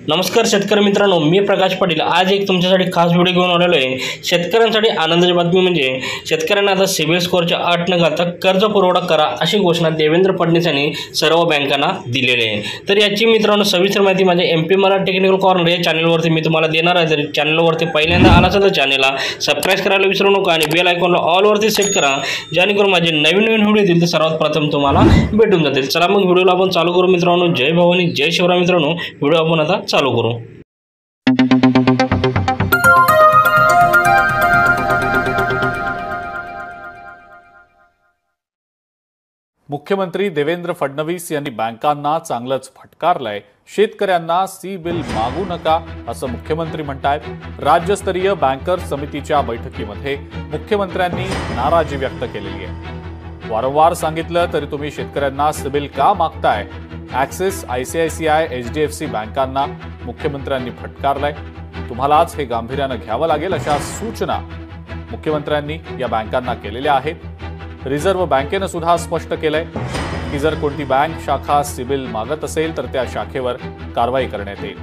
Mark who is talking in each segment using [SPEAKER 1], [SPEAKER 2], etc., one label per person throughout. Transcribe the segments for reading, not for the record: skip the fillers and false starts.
[SPEAKER 1] नमस्कार शेतकरी मित्रांनो, मी प्रकाश पाटील आज एक तुमच्यासाठी खास व्हिडिओ घेऊन आलेलो आहे। शेतकऱ्यांसाठी आनंदाची बातमी म्हणजे शेतकऱ्यांना आता सिबिल स्कोअरच्या अट न घालता कर्ज पुरवठा करा अशी घोषणा देवेंद्र फडणवीस यांनी सर्व बँकांना दिलेली आहे। तर याची मित्रांनो सविस्तर माहिती माझ्या एमपी मराठी टेक्निकल कॉर्नर या चॅनलवरती मी तुम्हाला देणार आहे। जर चॅनलवरती पहिल्यांदा आला असेल तर चॅनलला सबस्क्राइब करायला विसरू नका आणि बेल आयकॉनला ऑल वरती सेट करा, जेणेकरून माझे नवीन व्हिडिओ येतील ते सर्वात प्रथम तुम्हाला भेटून जातील। चला मग व्हिडिओला आपण चालू करू मित्रांनो। जय भवानी जय शिवराय मित्रांनो, व्हिडिओ आपण आता चालू करू।
[SPEAKER 2] मुख्यमंत्री देवेंद्र फडणवीस यांनी बँकांना चांगलंच फटकारलंय। शेतकऱ्यांना सी बिल मागू नका असं मुख्यमंत्री म्हणतायत। राज्यस्तरीय बँकर्स समितीच्या बैठकीमध्ये मुख्यमंत्र्यांनी नाराजी व्यक्त केलेली आहे। वारंवार सांगितलं तरी तुम्ही शेतकऱ्यांना सिबिल का मागताय? ॲक्सिस, आयसीआयसीआय, एचडीएफसी बँकांना मुख्यमंत्र्यांनी फटकारलंय। तुम्हालाच हे गांभीर्यानं घ्यावं लागेल अशा सूचना मुख्यमंत्र्यांनी या बँकांना केलेल्या आहेत। रिझर्व्ह बँकेनं सुद्धा स्पष्ट केलंय की जर कोणती बँक शाखा सिबिल मागत असेल तर त्या शाखेवर कारवाई करण्यात येईल।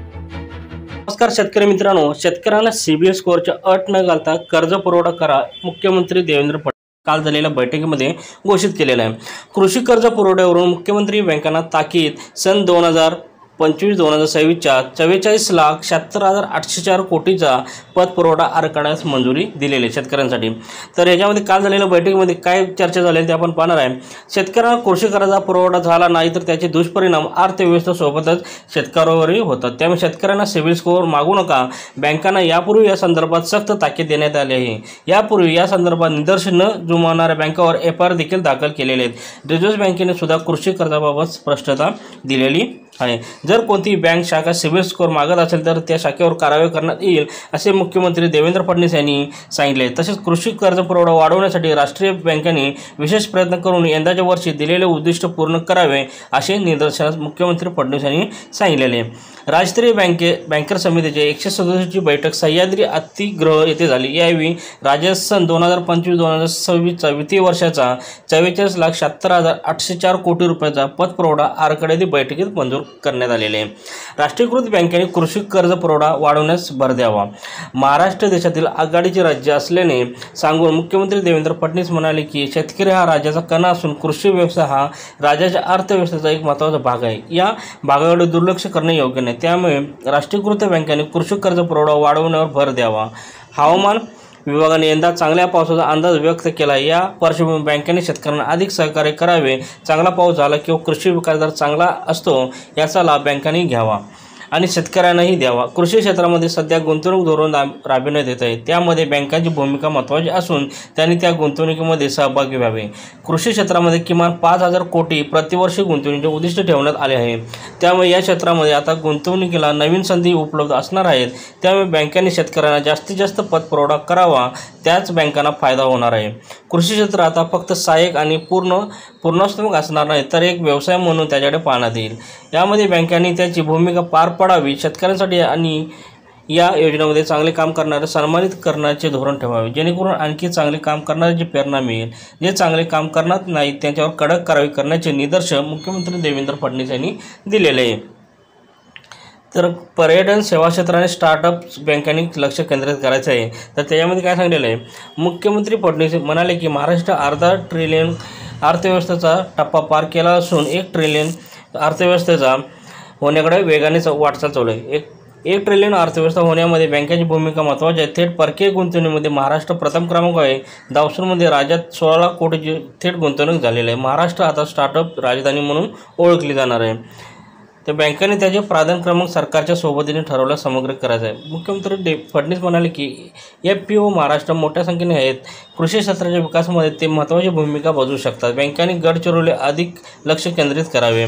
[SPEAKER 1] नमस्कार शेतकरी मित्रांनो, शेतकऱ्यांना सिबिल स्कोअरच्या अट न घालता कर्ज पुरवठा करा मुख्यमंत्री देवेंद्र फडणवीस काल झालेल्या बैठकीमध्ये घोषित केलेलं आहे। कृषी कर्ज पुरवठ्यावरून मुख्यमंत्री बँकांना ताकीद। सन 2025-2026च्या 44,76,804 कोटीचा पतपुरवठा आराखड्यास मंजुरी दिलेली आहे शेतकऱ्यांसाठी। तर याच्यामध्ये काल झालेल्या बैठकीमध्ये काय चर्चा झाली ते आपण पाहणार आहे। शेतकऱ्यांना कृषी कर्जाचा पुरवठा झाला नाही तर त्याचे दुष्परिणाम अर्थव्यवस्थेसोबतच शेतकऱ्यांवरही होतात, त्यामुळे शेतकऱ्यांना सिबिल स्कोअर मागू नका। बँकांना यापूर्वी या संदर्भात सक्त ताकीद देण्यात आली आहे। यापूर्वी या संदर्भात निदर्शन न जुमावणाऱ्या बँकांवर एफआयआर देखील दाखल केलेले आहेत। रिझर्व्ह बँकेने सुद्धा कृषी कर्जाबाबत स्पष्टता दिलेली आहे। जर कोणती बँक शाखा सिबिल स्कोअर मागत असेल तर त्या शाखेवर कारवाई करण्यात येईल असे मुख्यमंत्री देवेंद्र फडणवीस यांनी सांगितले। तसेच कृषी कर्ज पुरवठा वाढवण्यासाठी राष्ट्रीय बँकेने विशेष प्रयत्न करून यंदाच्या वर्षी दिलेले उद्दिष्ट पूर्ण करावे असे निदर्शनास मुख्यमंत्री फडणवीस यांनी सांगितलेले। राष्ट्रीय बँकर समितीची 167ची बैठक सह्याद्री अतिथीगृह येथे झाली। यावेळी राज्यात सन 2025-2026चा वित्तीय वर्षाचा 44,76,804 कोटी रुपयाचा पतपुरवठा आराखड्यातील बैठकीत मंजूर करण्यात आलेले आहे। राष्ट्रीयकृत बँकेने कृषी कर्ज पुरवठा वाढवण्यास भर द्यावा। महाराष्ट्र देशातील आघाडीचे राज्य असल्याने सांगून मुख्यमंत्री देवेंद्र फडणवीस म्हणाले की शेतकरी हा राज्याचा कणा असून कृषी व्यवसाय हा राज्याच्या अर्थव्यवस्थेचा एक महत्त्वाचा भाग आहे। या भागाकडे दुर्लक्ष करणे योग्य नाही, त्यामुळे राष्ट्रीयकृत बँकेने कृषी कर्ज पुरवठा वाढवण्यावर भर द्यावा। हवामान विभागाने यंदा चांगल्या पावसाचा अंदाज व्यक्त केला। या पार्श्वभूमीवर बँकेने शेतकऱ्यांना अधिक सहकार्य करावे। चांगला पाऊस झाला किंवा कृषी विकास दर चांगला असतो याचा लाभ बँकांनी घ्यावा आणि शेतकऱ्यांनाही द्यावा। कृषी क्षेत्रामध्ये सध्या गुंतवणूक धोरण राबविण्यात येत आहे, त्यामध्ये बँकांची भूमिका महत्त्वाची असून त्यांनी त्या गुंतवणुकीमध्ये सहभागी व्हावे। कृषी क्षेत्रामध्ये किमान 5,000 कोटी प्रतिवर्षी गुंतवणुकीचे उद्दिष्ट ठेवण्यात आले आहे, त्यामुळे या क्षेत्रामध्ये आता गुंतवणुकीला नवीन संधी उपलब्ध असणार आहेत। त्यामुळे बँकांनी शेतकऱ्यांना जास्तीत जास्त पतपुरवठा करावा, त्याच बँकांना फायदा होणार आहे। कृषी क्षेत्र आता फक्त सहाय्यक आणि पूर्णात्मक असणार नाही तर एक व्यवसाय म्हणून त्याच्याकडे पाहण्यात येईल। यामध्ये बँकांनी त्याची भूमिका पार पडावी। शेतकऱ्यांसाठी आणि या योजनेमध्ये चांगले काम करणारे सन्मानित करण्याचे धोरण ठेवावे, जेणेकरून आणखी चांगले काम करणाऱ्याची प्रेरणा मिळेल। जे चांगले काम करणार नाहीत त्यांच्यावर कडक कारवाई करण्याचे निर्देश मुख्यमंत्री देवेंद्र फडणवीस यांनी दिलेले आहे। तर पर्यटन सेवा क्षेत्राने स्टार्टअप बँकांनी लक्ष केंद्रित करायचं आहे। तर त्याच्यामध्ये काय सांगितलेलं आहे, मुख्यमंत्री फडणवीस म्हणाले की महाराष्ट्र अर्धा ट्रिलियन अर्थव्यवस्थेचा टप्पा पार केला असून 1 ट्रिलियन अर्थव्यवस्थेचा होण्याकडे वेगाने वाटचाल चालू आहे। 1 ट्रिलियन अर्थव्यवस्था होण्यामध्ये बँकांची भूमिका महत्त्वाची आहे। थेट परकीय गुंतवणुकीमध्ये महाराष्ट्र प्रथम क्रमांक आहे। दावसूरमध्ये राज्यात 16 लाख कोटीची थेट गुंतवणूक झालेली आहे। महाराष्ट्र आता स्टार्टअप राजधानी म्हणून ओळखली जाणार आहे। तर बँकेने त्याचे प्राधान्य क्रमांक सरकारच्या सोबतीने ठरवला समग्र करायचा आहे। मुख्यमंत्री फडणवीस म्हणाले की FPO महाराष्ट्र मोठ्या संख्येने आहेत। कृषी क्षेत्राच्या विकासामध्ये ते महत्त्वाची भूमिका बजावू शकतात। बँकांनी गडचिरोली अधिक लक्ष केंद्रित करावे।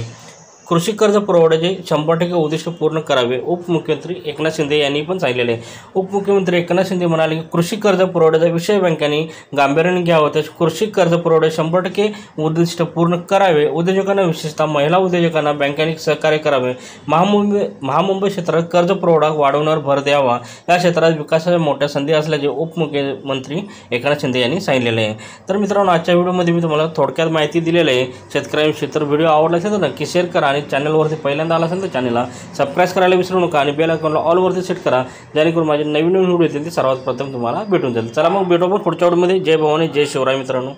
[SPEAKER 1] कृषी कर्ज पुरवठ्याचे 100% उद्दिष्ट पूर्ण करावे उपमुख्यमंत्री एकनाथ शिंदे यांनी पण सांगितलेले आहे। उपमुख्यमंत्री एकनाथ शिंदे म्हणाले की कृषी कर्ज पुरवठ्याचा विषय बँकांनी गांभीर्याने घ्यावा, तर कृषी कर्ज पुरवठा 100% उद्दिष्ट पूर्ण करावे। उद्योजकांना विशेषतः महिला उद्योजकांना बँकांनी सहकार्य करावे। महामुंबई क्षेत्रात कर्ज पुरवठा वाढवण्यावर भर द्यावा। या क्षेत्रात विकासाच्या मोठ्या संधी असल्याचे उपमुख्यमंत्री एकनाथ शिंदे यांनी सांगितलेले आहे। तर मित्रांनो, आजच्या व्हिडिओमध्ये मी तुम्हाला थोडक्यात माहिती दिलेली आहे शेतकऱ्यांविषयी। तर व्हिडिओ आवडला असेल तर नक्की शेअर करा आणि आणि चॅनलवरती पहिल्यांदा आला असेल तर चॅनलला सबस्क्राईब करायला विसरू नका आणि बेल आयकॉनला ऑलवरती सेट करा, जेणेकरून माझे नवीन व्हिडिओ येतील ते सर्वात प्रथम तुम्हाला भेटून जाईल. चला मग भेटू आपण पुढच्या व्हिडिओमध्ये. जय भवानी, जय शिवराय मित्रांनो.